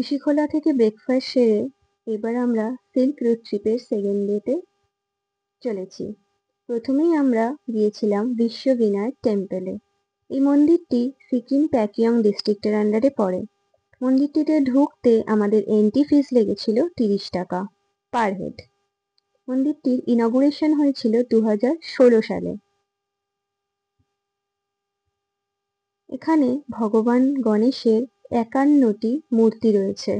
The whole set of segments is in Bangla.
ঋষিখোলা থেকে ব্রেকফাস্ট সেরে এবার আমরা সিল্ক রুট ট্রিপের সেকেন্ড ডেতে চলেছি। প্রথমেই আমরা গিয়েছিলাম বিশ্ববিনায়ক টেম্পলে। এই মন্দিরটি সিকিম প্যাকিয়ং ডিস্ট্রিক্টের আন্ডারে পড়ে। মন্দিরটিতে ঢুকতে আমাদের এন্ট্রি ফিস লেগেছিল 30 টাকা পার হেড। মন্দিরটির ইনগুরেশন হয়েছিল 2016 সালে। এখানে ভগবান গণেশের 51টি মূর্তি রয়েছে।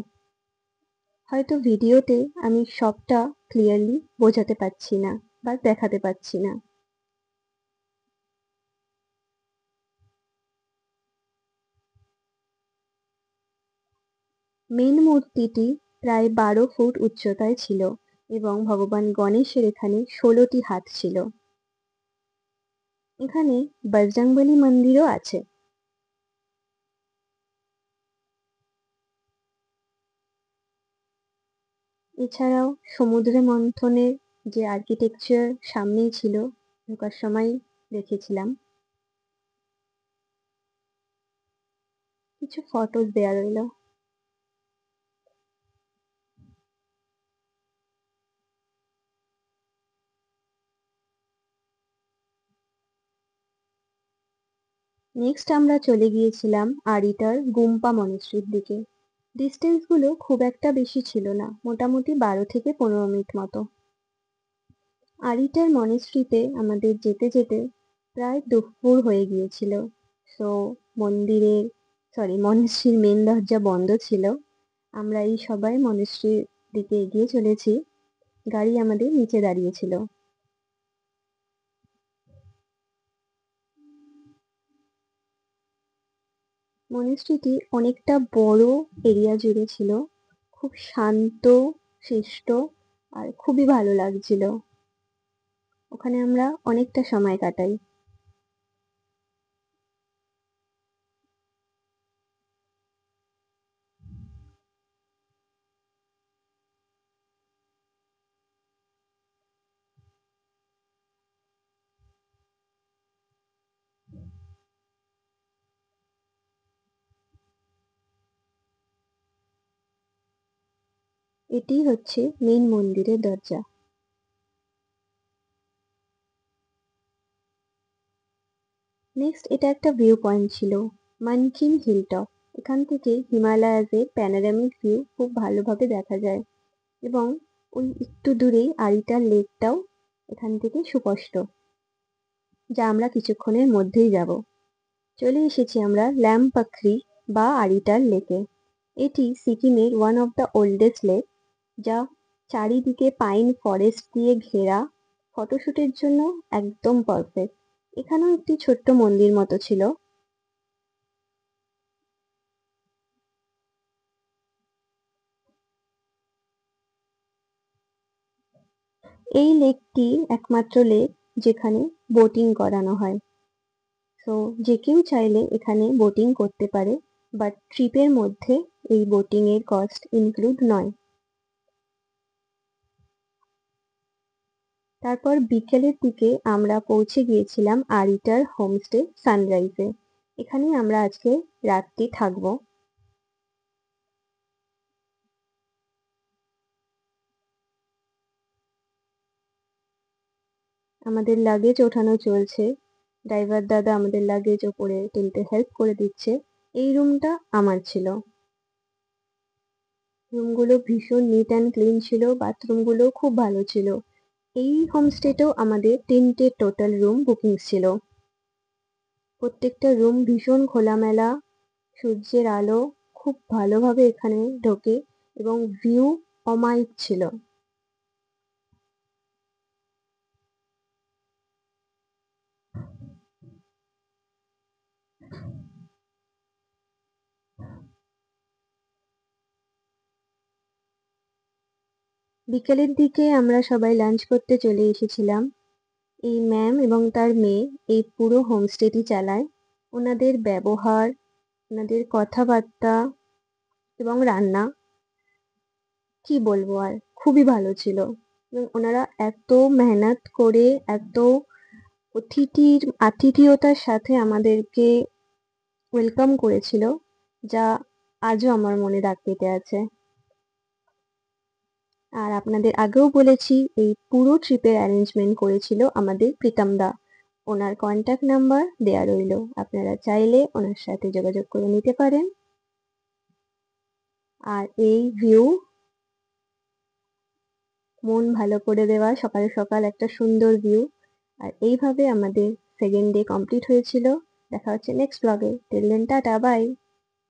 হয়তো ভিডিওতে আমি সবটা ক্লিয়ারলি বোঝাতে পারছি না বা দেখাতে পারছি না। মেন মূর্তিটি প্রায় 12 ফুট উচ্চতায় ছিল এবং ভগবান গণেশের এখানে 16টি হাত ছিল। এখানে বজরংবলী মন্দিরও আছে। এছাড়াও সমুদ্র মন্থনের যে আর্কিটেকচার সামনেই ছিল, ঢোকার সময় দেখেছিলাম। কিছু ফটোস দেয়া রইল। নেক্সট আমরা চলে গিয়েছিলাম আরিটার গুম্পা মনেস্ট্রির দিকে। ডিস্টেন্স গুলো খুব একটা বেশি ছিল না, মোটামুটি 12 থেকে 15 মিনিট মতো। আরিটার মনেস্ট্রিতে আমাদের যেতে যেতে প্রায় দুপুর হয়ে গিয়েছিল। সো মনেস্ট্রির মেন দরজা বন্ধ ছিল। আমরা এই সবাই মনেস্ট্রির দিকে এগিয়ে চলেছি। গাড়ি আমাদের নিচে দাঁড়িয়েছিল। মনেস্ট্রিটি অনেকটা বড় এরিয়া জুড়ে ছিল। খুব শান্ত শিষ্ট আর খুবই ভালো লাগছিল। ওখানে আমরা অনেকটা সময় কাটাই। এটি হচ্ছে মেন মন্দিরের দরজা। নেক্সট এটা একটা ভিউ পয়েন্ট ছিল, মানকিন হিল টপ। এখান থেকে হিমালয়াজের প্যানোরামিক ভিউ খুব ভালোভাবে দেখা যায় এবং ওই একটু দূরেই আরিটার লেকটাও এখান থেকে সুস্পষ্ট, যা আমরা কিছুক্ষণের মধ্যেই যাব। চলে এসেছি আমরা ল্যামপাখরি বা আরিটার লেকে। এটি সিকিমের one of the oldest lake, যা চারিদিকে পাইন ফরেস্ট দিয়ে ঘেরা। ফটোশুটের জন্য একদম পারফেক্ট। এখানেও একটি ছোট্ট মন্দির মতো ছিল। এই লেকটি একমাত্র লেক যেখানে বোটিং করানো হয়। সো যে কেউ চাইলে এখানে বোটিং করতে পারে, বাট ট্রিপের মধ্যে এই বোটিং এর কস্ট ইনক্লুড নয়। তারপর বিকেলের দিকে আমরা পৌঁছে গিয়েছিলাম আরিটার হোমস্টে সানরাইজে। এখানেই আমরা আজকে রাতটি থাকবো। আমাদের লাগেজ ওঠানো চলছে। ড্রাইভার দাদা আমাদের লাগেজ ওপরে তুলতে হেল্প করে দিচ্ছে। এই রুমটা আমার ছিল। রুমগুলো ভীষণ নিট অ্যান্ড ক্লিন ছিল, বাথরুমগুলো খুব ভালো ছিল। এই হোমস্টেতেও আমাদের 3টে টোটাল রুম বুকিং ছিল। প্রত্যেকটা রুম ভীষণ খোলামেলা, সূর্যের আলো খুব ভালোভাবে এখানে ঢোকে এবং ভিউ অমায়িক ছিল। বিকেলের দিকে আমরা সবাই লাঞ্চ করতে চলে এসেছিলাম। এই ম্যাম এবং তার মেয়ে এই পুরো হোমস্টেটি চালায়। ওনাদের ব্যবহার, ওনাদের কথাবার্তা এবং রান্না কি বলবো আর, খুবই ভালো ছিল। এবং ওনারা এত মেহনত করে, এত আতিথেয়তার সাথে আমাদেরকে ওয়েলকাম করেছিল, যা আজও আমার মনে দাগ কেটে আছে। আর আপনাদের আগেও বলেছি এই পুরো ট্রিপের অ্যারেঞ্জমেন্ট করেছিল আমাদের প্রীতম দা। ওনার কন্ট্যাক্ট নাম্বার দেয়া রইল, আপনারা চাইলে ওনার সাথে যোগাযোগ করে নিতে পারেন। আর এই ভিউ মন ভালো করে দেওয়া সকাল সকাল একটা সুন্দর ভিউ। আর এইভাবে আমাদের সেকেন্ড ডে কমপ্লিট হয়েছিল। দেখা হচ্ছে নেক্সট ব্লগে। Till then tata, by.